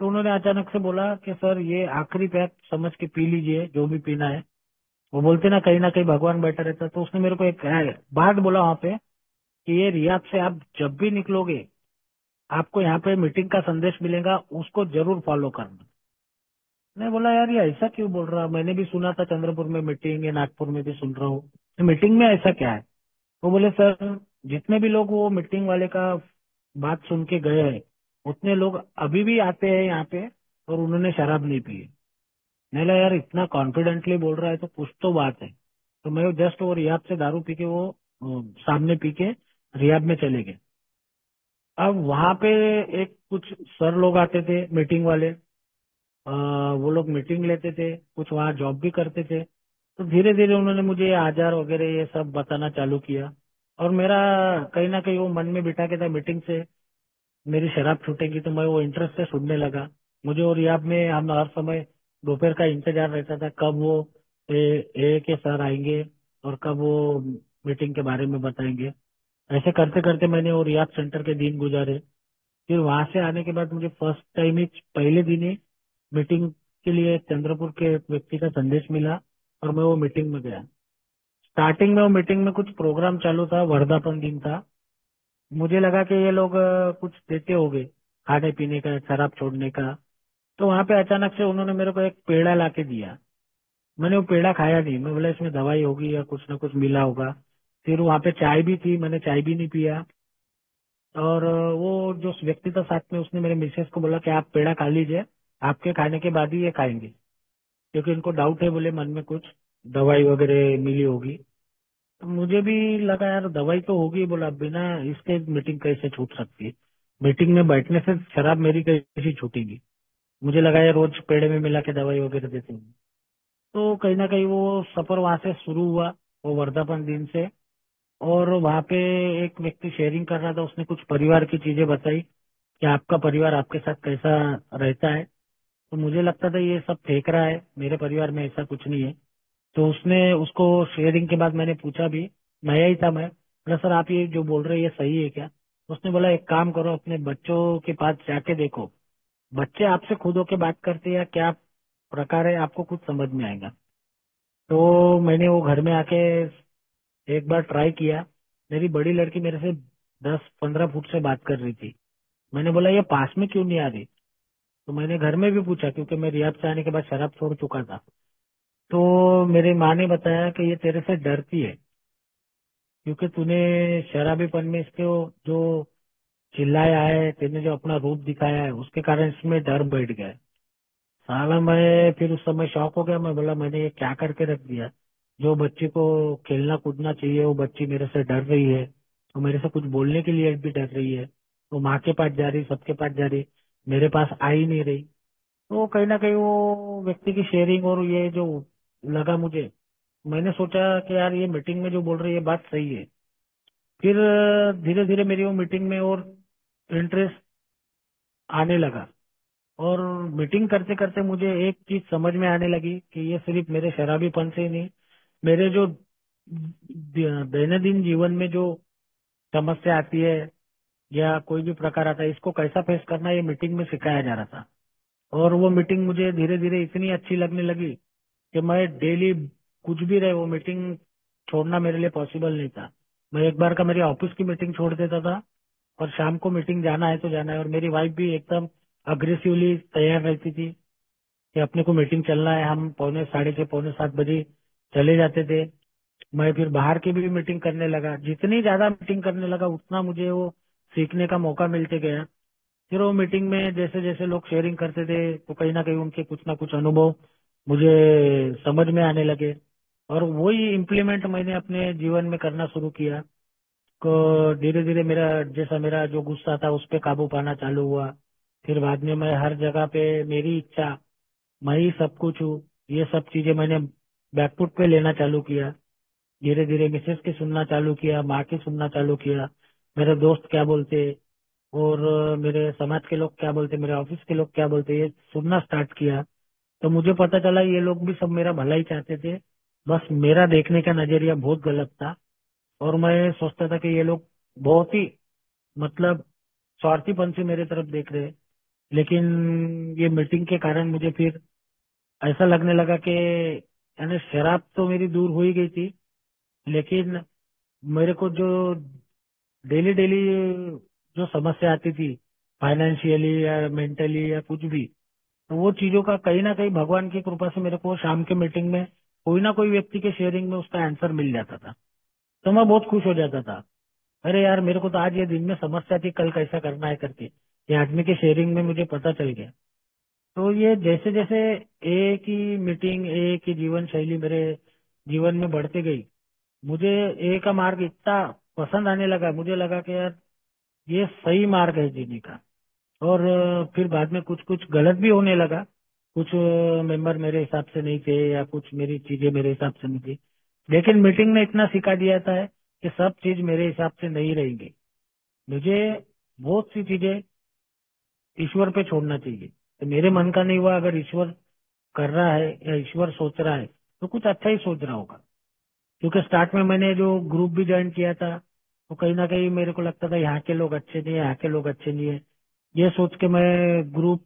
तो उन्होंने अचानक से बोला कि सर ये आखिरी पैक समझ के पी लीजिए, जो भी पीना है। वो बोलते ना कहीं भगवान बैठा रहता है। तो उसने मेरे को एक बात बोला वहां पे कि ये रियाब से आप जब भी निकलोगे, आपको यहाँ पे मीटिंग का संदेश मिलेगा, उसको जरूर फॉलो करना। मैं बोला यार ये ऐसा क्यों बोल रहा, मैंने भी सुना था चंद्रपुर में मीटिंग है, नागपुर में भी सुन रहा हूँ, तो मीटिंग में ऐसा क्या है। वो बोले सर जितने भी लोग वो मीटिंग वाले का बात सुन के गए हैं, उतने लोग अभी भी आते हैं यहाँ पे, और उन्होंने शराब नहीं पी है। मैंने बोला यार इतना कॉन्फिडेंटली बोल रहा है तो कुछ तो बात है। तो मैं जस्ट वो रियाब से दारू पी के वो सामने पी के रियाब में चले गए। अब वहां पे एक कुछ सर लोग आते थे मीटिंग वाले, वो लोग मीटिंग लेते थे, कुछ वहाँ जॉब भी करते थे। तो धीरे धीरे उन्होंने मुझे आजार वगैरह ये सब बताना चालू किया। और मेरा कहीं ना कहीं वो मन में बिठा के था मीटिंग से मेरी शराब छूटेगी, तो मैं वो इंटरेस्ट से सुनने लगा। मुझे और रियाब में हम हर समय दोपहर का इंतजार रहता था, कब वो ए के सर आएंगे और कब वो मीटिंग के बारे में बताएंगे। ऐसे करते करते मैंने वो रियाब सेंटर के दिन गुजारे। फिर वहां से आने के बाद मुझे फर्स्ट टाइम ही पहले दिन ही मीटिंग के लिए चंद्रपुर के एक व्यक्ति का संदेश मिला, और मैं वो मीटिंग में गया। स्टार्टिंग में वो मीटिंग में कुछ प्रोग्राम चालू था, वर्धापन दिन था। मुझे लगा कि ये लोग कुछ देते होंगे खाने पीने का, शराब छोड़ने का। तो वहां पे अचानक से उन्होंने मेरे को एक पेड़ा ला के दिया। मैंने वो पेड़ा खाया नहीं, मैं बोला इसमें दवाई होगी या कुछ ना कुछ मिला होगा। फिर वहां पे चाय भी थी, मैंने चाय भी नहीं पिया। और वो जो व्यक्ति था साथ में, उसने मेरे मिसेस को बोला कि आप पेड़ा खा लीजिए, आपके खाने के बाद ही ये खाएंगे, क्योंकि इनको डाउट है बोले मन में कुछ दवाई वगैरह मिली होगी। तो मुझे भी लगा यार दवाई तो होगी, बोला बिना इसके मीटिंग कैसे छूट सकती है। मीटिंग में बैठने से शराब मेरी कैसी छूटेगी। मुझे लगा ये रोज पेड़े में मिला के दवाई वगैरह देते हैं। तो कहीं ना कहीं वो सफर वहां से शुरू हुआ, वो वर्धापन दिन से। और वहां पे एक व्यक्ति शेयरिंग कर रहा था, उसने कुछ परिवार की चीजें बताई कि आपका परिवार आपके साथ कैसा रहता है। तो मुझे लगता था ये सब फेंक रहा है, मेरे परिवार में ऐसा कुछ नहीं है। तो उसने उसको शेयरिंग के बाद मैंने पूछा भी, नया ही था मैं, बोला सर आप ये जो बोल रहे हैं ये सही है क्या। उसने बोला एक काम करो, अपने बच्चों के पास जाके देखो, बच्चे आपसे खुद होके बात करते हैं या क्या प्रकार है, आपको कुछ समझ में आएगा। तो मैंने वो घर में आके एक बार ट्राई किया। मेरी बड़ी लड़की मेरे से 10-15 फुट से बात कर रही थी। मैंने बोला ये पास में क्यों नहीं आ रही। तो मैंने घर में भी पूछा, क्योंकि मैं रियाद से आने के बाद शराब छोड़ चुका था। तो मेरी माँ ने बताया कि ये तेरे से डरती है, क्योंकि तूने शराबीपन में इसके वो जो चिल्लाया है, तेने जो अपना रूप दिखाया है, उसके कारण इसमें डर बैठ गया है। साला मैं फिर उस समय शॉक हो गया। मैं बोला मैंने ये क्या करके रख दिया। जो बच्ची को खेलना कूदना चाहिए वो बच्ची मेरे से डर रही है, तो मेरे से कुछ बोलने के लिए भी डर रही है। वो माँ के पास जा रही, सबके पास जा रही, मेरे पास आ ही नहीं रही। तो कहीं ना कहीं वो व्यक्ति की शेयरिंग और ये जो लगा मुझे, मैंने सोचा कि यार ये मीटिंग में जो बोल रही है बात सही है। फिर धीरे धीरे मेरी वो मीटिंग में और इंटरेस्ट आने लगा। और मीटिंग करते करते मुझे एक चीज समझ में आने लगी कि ये सिर्फ मेरे शराबीपन से ही नहीं, मेरे जो दैनंदिन जीवन में जो समस्या आती है या कोई भी प्रकार आता है, इसको कैसा फेस करना ये मीटिंग में सिखाया जा रहा था। और वो मीटिंग मुझे धीरे धीरे इतनी अच्छी लगने लगी कि मैं डेली कुछ भी रहे वो मीटिंग छोड़ना मेरे लिए पॉसिबल नहीं था। मैं एक बार का मेरी ऑफिस की मीटिंग छोड़ देता था, और शाम को मीटिंग जाना है तो जाना है। और मेरी वाइफ भी एकदम अग्रेसिवली तैयार रहती थी कि अपने को मीटिंग चलना है। हम 6:45 6:7 बजे चले जाते थे। मैं फिर बाहर की भी मीटिंग करने लगा। जितनी ज्यादा मीटिंग करने लगा उतना मुझे वो सीखने का मौका मिलते गया। फिर वो मीटिंग में जैसे जैसे लोग शेयरिंग करते थे तो कहीं ना कहीं उनके कुछ ना कुछ अनुभव मुझे समझ में आने लगे, और वही इम्प्लीमेंट मैंने अपने जीवन में करना शुरू किया। को धीरे धीरे मेरा जो गुस्सा था उस पे काबू पाना चालू हुआ। फिर बाद में मैं हर जगह पे मेरी इच्छा, मैं ही सब कुछ हूँ, ये सब चीजें मैंने बैकफुट पे लेना चालू किया। धीरे धीरे मिसेस की सुनना चालू किया, माँ की सुनना चालू किया, मेरे दोस्त क्या बोलते और मेरे समाज के लोग क्या बोलते, मेरे ऑफिस के लोग क्या बोलते, ये सुनना स्टार्ट किया। तो मुझे पता चला ये लोग भी सब मेरा भला ही चाहते थे, बस मेरा देखने का नजरिया बहुत गलत था। और मैं सोचता था कि ये लोग बहुत ही मतलब स्वार्थीपन से मेरे तरफ देख रहे हैं। लेकिन ये मीटिंग के कारण मुझे फिर ऐसा लगने लगा कि यानी शराब तो मेरी दूर हो ही गई थी, लेकिन मेरे को जो डेली डेली जो समस्या आती थी, फाइनेंशियली या मेंटली या कुछ भी, तो वो चीजों का कहीं ना कहीं भगवान की कृपा से मेरे को शाम के मीटिंग में कोई ना कोई व्यक्ति के शेयरिंग में उसका आंसर मिल जाता था। तो मैं बहुत खुश हो जाता था। अरे यार, मेरे को तो आज ये दिन में समस्या थी, कल कैसा करना है करके ये आदमी के शेयरिंग में मुझे पता चल गया। तो ये जैसे जैसे एक ही मीटिंग, एक ही जीवन शैली मेरे जीवन में बढ़ती गई, मुझे ए का मार्ग इतना पसंद आने लगा, मुझे लगा कि यार ये सही मार्ग है जीने का। और फिर बाद में कुछ कुछ गलत भी होने लगा। कुछ मेंबर मेरे हिसाब से नहीं थे या कुछ मेरी चीजें मेरे हिसाब से नहीं थी, लेकिन मीटिंग ने इतना सिखा दिया था कि सब चीज मेरे हिसाब से नहीं रहेंगी। मुझे बहुत सी चीजें ईश्वर पे छोड़ना चाहिए। तो मेरे मन का नहीं हुआ, अगर ईश्वर कर रहा है या ईश्वर सोच रहा है तो कुछ अच्छा ही सोच रहा होगा। क्योंकि स्टार्ट में मैंने जो ग्रुप भी ज्वाइन किया था तो कहीं ना कहीं मेरे को लगता था यहाँ के लोग अच्छे नहीं है, यहाँ के लोग अच्छे नहीं है। ये सोच के मैं ग्रुप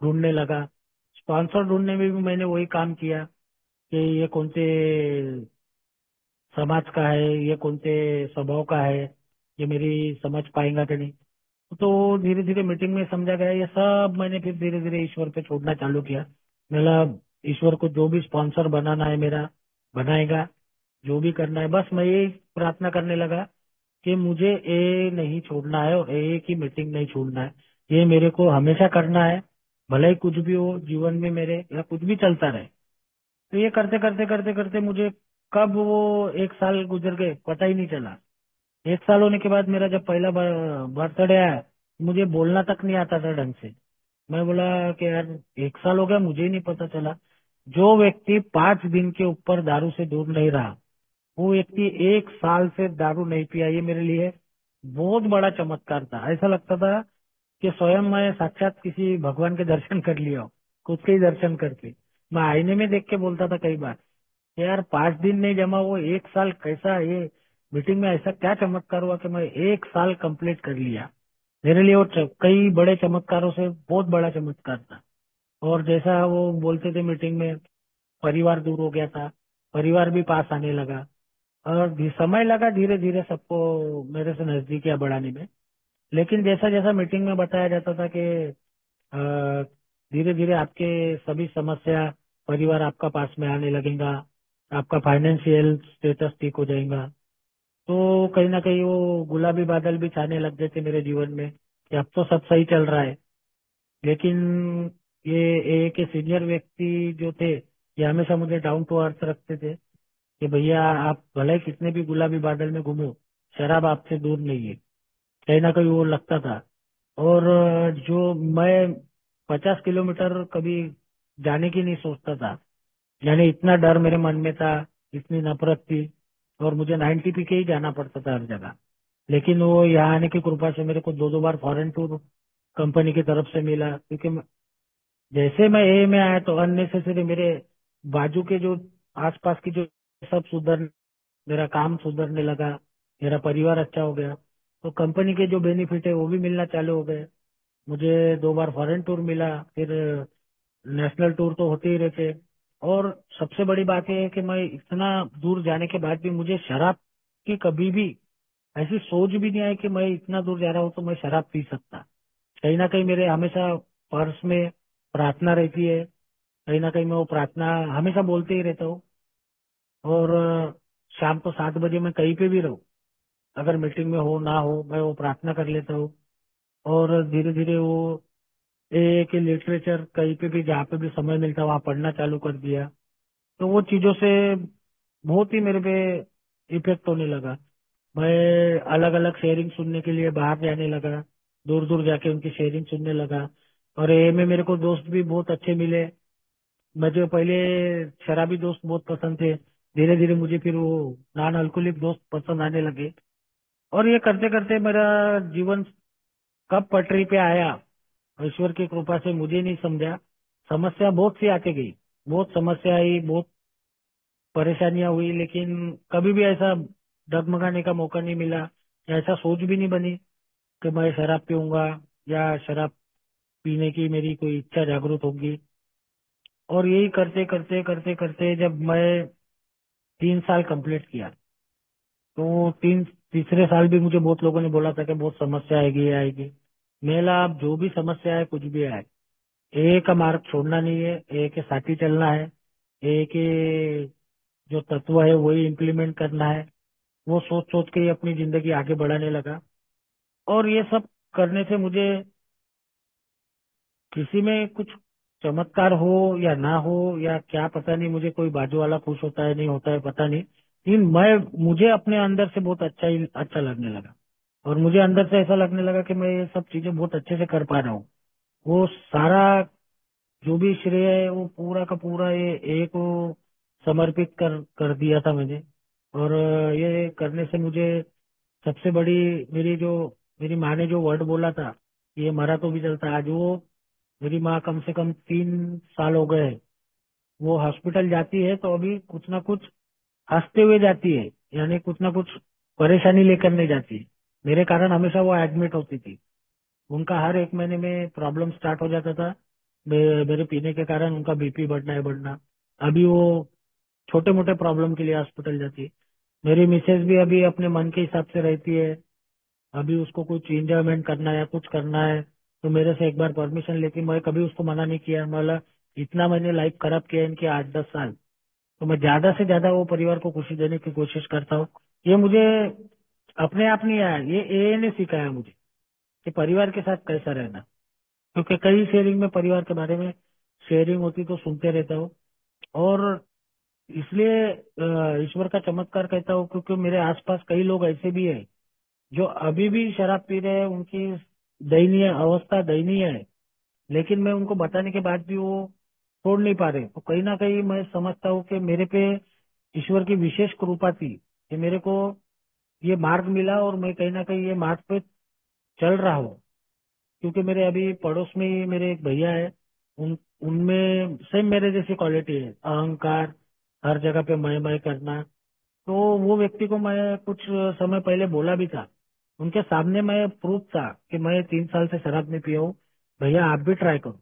ढूंढने लगा। स्पॉन्सर ढूंढने में भी मैंने वही काम किया कि ये कौन से समाज का है, ये कौन से स्वभाव का है, ये मेरी समझ पाएगा कि नहीं। तो धीरे धीरे मीटिंग में समझा गया ये सब, मैंने फिर धीरे धीरे ईश्वर पे छोड़ना चालू किया। मेरा ईश्वर को जो भी स्पॉन्सर बनाना है मेरा बनाएगा, जो भी करना है, बस मैं ये प्रार्थना करने लगा कि मुझे ए नहीं छोड़ना है और ए की मीटिंग नहीं छोड़ना है। ये मेरे को हमेशा करना है, भले ही कुछ भी हो जीवन में मेरे या कुछ भी चलता रहे। तो ये करते करते करते करते मुझे कब वो एक साल गुजर गए पता ही नहीं चला। एक साल होने के बाद मेरा जब पहला बर्थडे आया, मुझे बोलना तक नहीं आता था ढंग से। मैं बोला कि यार एक साल हो गया मुझे ही नहीं पता चला। जो व्यक्ति 5 दिन के ऊपर दारू से दूर नहीं रहा, वो व्यक्ति एक साल से दारू नहीं पिया, ये मेरे लिए बहुत बड़ा चमत्कार था। ऐसा लगता था कि स्वयं मैं साक्षात किसी भगवान के दर्शन कर लिया हो, खुद के ही दर्शन करके। मैं आईने में देख के बोलता था कई बार कि यार 5 दिन नहीं जमा वो एक साल कैसा, ये मीटिंग में ऐसा क्या चमत्कार हुआ कि मैं एक साल कंप्लीट कर लिया। मेरे लिए वो कई बड़े चमत्कारों से बहुत बड़ा चमत्कार था। और जैसा वो बोलते थे मीटिंग में, परिवार दूर हो गया था, परिवार भी पास आने लगा। और भी समय लगा धीरे धीरे सबको मेरे से नजदीकियां बढ़ाने में। लेकिन जैसा जैसा मीटिंग में बताया जाता था कि धीरे धीरे आपके सभी समस्या, परिवार आपका पास में आने लगेगा, आपका फाइनेंशियल स्टेटस ठीक हो जाएगा। तो कहीं ना कहीं वो गुलाबी बादल भी छाने लग गए थे मेरे जीवन में कि अब तो सब सही चल रहा है। लेकिन ये एक सीनियर व्यक्ति जो थे, ये हमेशा मुझे डाउन टू अर्थ रखते थे कि भैया आप भले ही कितने भी गुलाबी बादल में घूमो, शराब आपसे दूर नहीं है। कहीं ना कहीं वो लगता था। और जो मैं 50 किलोमीटर कभी जाने की नहीं सोचता था, यानी इतना डर मेरे मन में था, इतनी नफरत थी, और मुझे 90 पी के ही जाना पड़ता था हर जगह। लेकिन वो यहाँ आने की कृपा से मेरे को दो दो बार फॉरेन टूर कंपनी की तरफ से मिला। क्योंकि जैसे मैं ए में आया तो अननेसेसरी मेरे बाजू के जो आसपास की जो सब सुधर, मेरा काम सुधरने लगा, मेरा परिवार अच्छा हो गया। तो कंपनी के जो बेनिफिट है वो भी मिलना चालू हो गए। मुझे 2 बार फॉरेन टूर मिला, फिर नेशनल टूर तो होते ही रहते। और सबसे बड़ी बात यह है कि मैं इतना दूर जाने के बाद भी मुझे शराब की कभी भी ऐसी सोच भी नहीं आई कि मैं इतना दूर जा रहा हूँ तो मैं शराब पी सकता। कहीं ना कहीं मेरे हमेशा पर्स में प्रार्थना रहती है, कहीं ना कहीं मैं वो प्रार्थना हमेशा बोलते ही रहता हूँ। और शाम को 7 बजे मैं कहीं पे भी रहूं, अगर मीटिंग में हो ना हो, मैं वो प्रार्थना कर लेता हूँ। और धीरे धीरे वो के लिटरेचर कहीं पे भी जहाँ पे भी समय मिलता वहां पढ़ना चालू कर दिया। तो वो चीजों से बहुत ही मेरे पे इफेक्ट होने लगा। मैं अलग अलग शेयरिंग सुनने के लिए बाहर जाने लगा, दूर दूर जाके उनकी शेयरिंग सुनने लगा। और ए में मेरे को दोस्त भी बहुत अच्छे मिले। मुझे पहले शराबी दोस्त बहुत पसंद थे, धीरे धीरे मुझे फिर वो नॉन अल्कोहलिक दोस्त पसंद आने लगे। और ये करते करते मेरा जीवन कब पटरी पे आया, ईश्वर की कृपा से मुझे नहीं समझा। समस्या बहुत सी आती गई, बहुत समस्या आई, बहुत परेशानियां हुई, लेकिन कभी भी ऐसा डगमगाने का मौका नहीं मिला, या ऐसा सोच भी नहीं बनी कि मैं शराब पीऊंगा या शराब पीने की मेरी कोई इच्छा जागृत होगी। और यही करते करते करते करते जब मैं 3 साल कंप्लीट किया, तो तीसरे साल भी मुझे बहुत लोगों ने बोला था कि बहुत समस्या आएगी, ये आएगी। मेला अब जो भी समस्या है, कुछ भी आए, ए का मार्ग छोड़ना नहीं है, ए के साथ ही चलना है, ए के जो तत्व है वही इम्प्लीमेंट करना है। वो सोच सोच के ही अपनी जिंदगी आगे बढ़ाने लगा। और ये सब करने से मुझे किसी में कुछ चमत्कार हो या ना हो या क्या पता नहीं, मुझे कोई बाजू वाला खुश होता है नहीं होता है पता नहीं, लेकिन मैं मुझे अपने अंदर से बहुत अच्छा ही अच्छा लगने लगा। और मुझे अंदर से ऐसा लगने लगा कि मैं ये सब चीजें बहुत अच्छे से कर पा रहा हूँ। वो सारा जो भी श्रेय है वो पूरा का पूरा ये एक को समर्पित कर दिया था मैंने। और ये करने से मुझे सबसे बड़ी मेरी माँ ने जो वर्ड बोला था, ये मरा तो भी चलता, आज वो मेरी माँ कम से कम 3 साल हो गए हैं, वो हॉस्पिटल जाती है तो अभी कुछ ना कुछ हंसते हुए जाती है, यानी कुछ ना कुछ परेशानी लेकर नहीं जाती। मेरे कारण हमेशा वो एडमिट होती थी। उनका हर 1 महीने में प्रॉब्लम स्टार्ट हो जाता था, मेरे पीने के कारण उनका बीपी बढ़ना है बढ़ना। अभी वो छोटे मोटे प्रॉब्लम के लिए हॉस्पिटल जाती है। मेरी मिसेज भी अभी अपने मन के हिसाब से रहती है। अभी उसको कुछ इंजॉयमेंट करना है या कुछ करना है तो मेरे से एक बार परमिशन लेके, मैं कभी उसको मना नहीं किया। मतलब इतना मैंने लाइफ खराब किया है इनकी 8-10 साल, तो मैं ज्यादा से ज्यादा वो परिवार को खुशी देने की कोशिश करता हूँ। ये मुझे अपने आप नहीं आया, ये ए ने सिखाया मुझे कि परिवार के साथ कैसा रहना। क्योंकि कई शेयरिंग में परिवार के बारे में शेयरिंग होती तो सुनते रहता हूँ। और इसलिए ईश्वर का चमत्कार कहता हूँ, क्योंकि मेरे आसपास कई लोग ऐसे भी हैं जो अभी भी शराब पी रहे हैं, उनकी दयनीय अवस्था दयनीय है, लेकिन मैं उनको बताने के बाद भी वो छोड़ नहीं पा रहे। तो कहीं ना कहीं मैं समझता हूँ कि मेरे पे ईश्वर की विशेष कृपा थी कि मेरे को ये मार्ग मिला और मैं कहीं ना कहीं ये मार्ग पे चल रहा हूँ। क्योंकि मेरे अभी पड़ोस में ही मेरे एक भैया है, उन उनमें सेम मेरे जैसी क्वालिटी है, अहंकार, हर जगह पे मैं करना। तो वो व्यक्ति को मैं कुछ समय पहले बोला भी था, उनके सामने मैं प्रूफ था कि मैं 3 साल से शराब नहीं पिया हूँ, भैया आप भी ट्राई करो।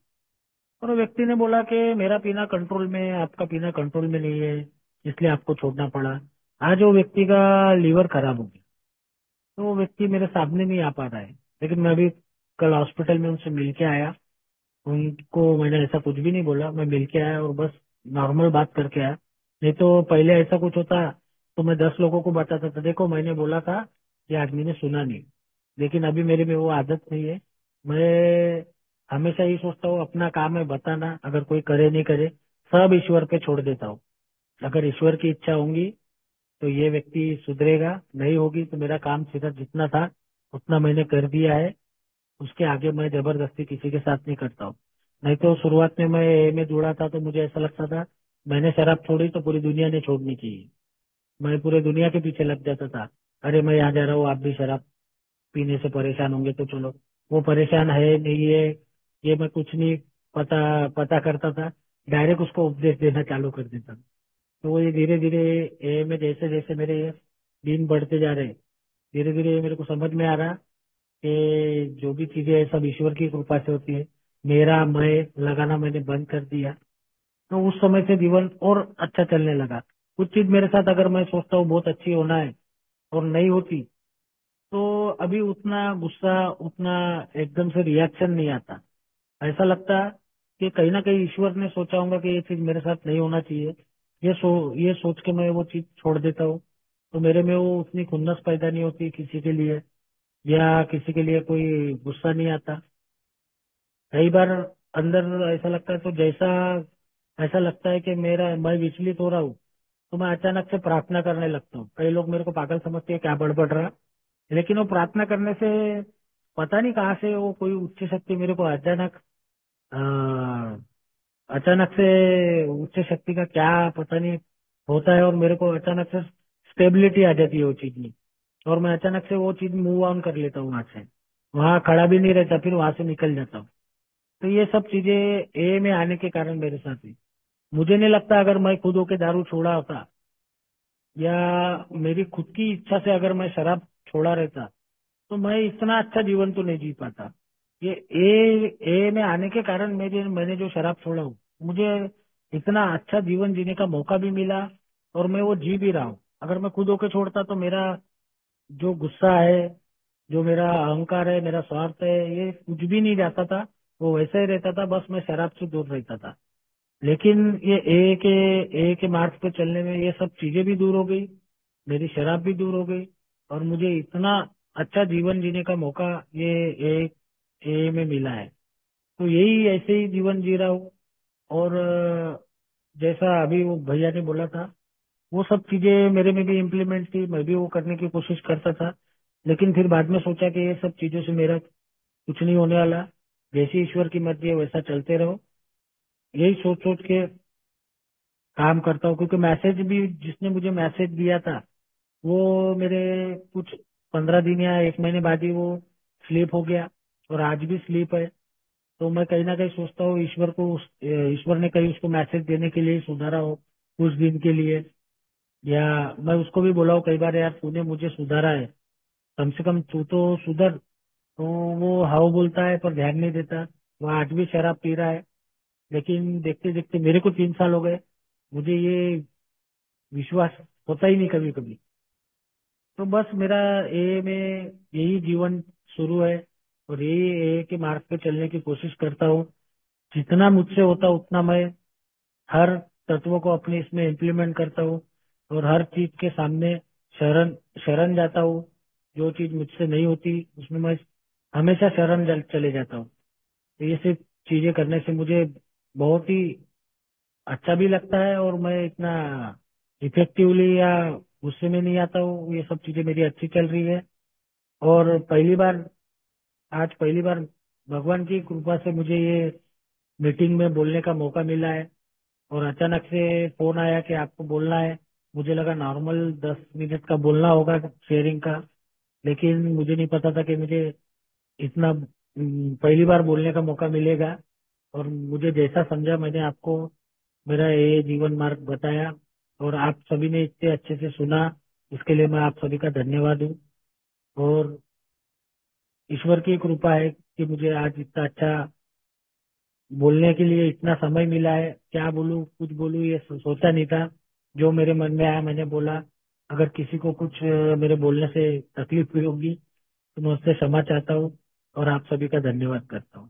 और वो व्यक्ति ने बोला कि मेरा पीना कंट्रोल में है, आपका पीना कंट्रोल में नहीं है, इसलिए आपको छोड़ना पड़ा। आज वो व्यक्ति का लीवर खराब हो गया, तो वो व्यक्ति मेरे सामने नहीं आ पा रहा है। लेकिन मैं अभी कल हॉस्पिटल में उनसे मिल के आया, उनको मैंने ऐसा कुछ भी नहीं बोला, मैं मिल के आया और बस नॉर्मल बात करके आया। नहीं तो पहले ऐसा कुछ होता तो मैं 10 लोगों को बताता था, देखो मैंने बोला था, ये आदमी ने सुना नहीं। लेकिन अभी मेरे में वो आदत नहीं है। मैं हमेशा ये सोचता हूँ अपना काम है बताना, अगर कोई करे नहीं करे सब ईश्वर पे छोड़ देता हूँ। अगर ईश्वर की इच्छा होगी तो ये व्यक्ति सुधरेगा, नहीं होगी तो मेरा काम सीधा जितना था उतना मैंने कर दिया है। उसके आगे मैं जबरदस्ती किसी के साथ नहीं करता हूँ। नहीं तो शुरुआत में मैं ए में जुड़ा था तो मुझे ऐसा लगता था मैंने शराब छोड़ी तो पूरी दुनिया ने छोड़नी चाहिए, मैं पूरे दुनिया के पीछे लग जाता था। अरे मैं यहाँ जा रहा हूँ, आप भी शराब पीने से परेशान होंगे तो चलो। वो परेशान है नहीं है ये मैं कुछ नहीं पता पता करता था, डायरेक्ट उसको उपदेश देना चालू कर देता था। तो ये धीरे धीरे ए में जैसे जैसे मेरे दिन बढ़ते जा रहे, धीरे धीरे मेरे को समझ में आ रहा कि जो भी चीजें है सब ईश्वर की कृपा से होती है। मेरा मैं लगाना मैंने बंद कर दिया, तो उस समय से जीवन और अच्छा चलने लगा। कुछ चीज मेरे साथ अगर मैं सोचता हूँ बहुत अच्छी होना है और नहीं होती, तो अभी उतना गुस्सा उतना एकदम से रिएक्शन नहीं आता। ऐसा लगता कि कहीं ना कहीं ईश्वर ने सोचा होगा कि ये चीज मेरे साथ नहीं होना चाहिए, ये सोच के मैं वो चीज छोड़ देता हूँ। तो मेरे में वो उतनी खुन्नस पैदा नहीं होती किसी के लिए, या किसी के लिए कोई गुस्सा नहीं आता। कई बार अंदर ऐसा लगता है, तो जैसा ऐसा लगता है कि मैं विचलित हो रहा हूँ, तो मैं अचानक से प्रार्थना करने लगता हूँ। कई लोग मेरे को पागल समझते हैं, क्या बड़बड़ रहा। लेकिन वो प्रार्थना करने से पता नहीं कहाँ से वो कोई उच्च शक्ति मेरे को अचानक से उच्च शक्ति का क्या पता नहीं होता है, और मेरे को अचानक से स्टेबिलिटी आ जाती है वो चीज में, और मैं अचानक से वो चीज मूव ऑन कर लेता हूँ वहां से। वहां खड़ा भी नहीं रहता, फिर वहां से निकल जाता हूँ। तो ये सब चीजें ए में आने के कारण मेरे साथ हुई। मुझे नहीं लगता अगर मैं खुद होके दारू छोड़ा होता, या मेरी खुद की इच्छा से अगर मैं शराब छोड़ा रहता, तो मैं इतना अच्छा जीवन तो नहीं जी पाता। ये ए में आने के कारण मैंने जो शराब छोड़ा हूँ, मुझे इतना अच्छा जीवन जीने का मौका भी मिला, और मैं वो जी भी रहा हूँ। अगर मैं खुद होके छोड़ता, तो मेरा जो गुस्सा है, जो मेरा अहंकार है, मेरा स्वार्थ है, ये कुछ भी नहीं जाता था। वो वैसा ही रहता था, बस मैं शराब से दूर रहता था। लेकिन ये ए के मार्ग पे चलने में ये सब चीजें भी दूर हो गई, मेरी शराब भी दूर हो गई, और मुझे इतना अच्छा जीवन जीने का मौका ये ए में मिला है। तो यही ऐसे ही जीवन जी रहा हूँ। और जैसा अभी वो भैया ने बोला था, वो सब चीजें मेरे में भी इम्प्लीमेंट थी, मैं भी वो करने की कोशिश करता था। लेकिन फिर बाद में सोचा कि ये सब चीजों से मेरा कुछ नहीं होने वाला, जैसी ईश्वर की मर्जी है वैसा चलते रहो। यही सोच सोच के काम करता हूँ, क्योंकि मैसेज भी जिसने मुझे मैसेज दिया था, वो मेरे कुछ 15 दिन या 1 महीने बाद ही वो स्लीप हो गया, और आज भी स्लीप है। तो मैं कहीं ना कहीं सोचता हूँ ईश्वर ने कहीं उसको मैसेज देने के लिए सुधारा हो कुछ दिन के लिए। या मैं उसको भी बोला हूँ कई बार, यार तूने मुझे सुधारा है, कम से कम तू तो सुधर। तो वो हाउ बोलता है पर ध्यान नहीं देता। वो आज भी शराब पी रहा है, लेकिन देखते देखते मेरे को 3 साल हो गए, मुझे ये विश्वास होता ही नहीं कभी कभी। तो बस मेरा ए में यही जीवन शुरू है, और यही ए के मार्ग पे चलने की कोशिश करता हूँ। जितना मुझसे होता उतना मैं हर तत्व को अपने इसमें इम्प्लीमेंट करता हूँ, और हर चीज के सामने शरण शरण जाता हूँ। जो चीज मुझसे नहीं होती उसमें मैं हमेशा चले जाता हूँ। तो ये सब चीजें करने से मुझे बहुत ही अच्छा भी लगता है, और मैं इतना इफेक्टिवली या गुस्से में नहीं आता हूँ। ये सब चीजें मेरी अच्छी चल रही है। और आज पहली बार भगवान की कृपा से मुझे ये मीटिंग में बोलने का मौका मिला है। और अचानक से फोन आया कि आपको बोलना है। मुझे लगा नॉर्मल 10 मिनट का बोलना होगा, शेयरिंग का। लेकिन मुझे नहीं पता था कि मुझे इतना पहली बार बोलने का मौका मिलेगा। और मुझे जैसा समझा, मैंने आपको मेरा ये जीवन मार्ग बताया, और आप सभी ने इतने अच्छे से सुना। इसके लिए मैं आप सभी का धन्यवाद हूँ। और ईश्वर की कृपा है कि मुझे आज इतना अच्छा बोलने के लिए इतना समय मिला है। क्या बोलूं, कुछ बोलूं, ये सोचा नहीं था। जो मेरे मन में आया मैंने बोला। अगर किसी को कुछ मेरे बोलने से तकलीफ हुई होगी, तो मैं उससे क्षमा चाहता हूँ, और आप सभी का धन्यवाद करता हूँ।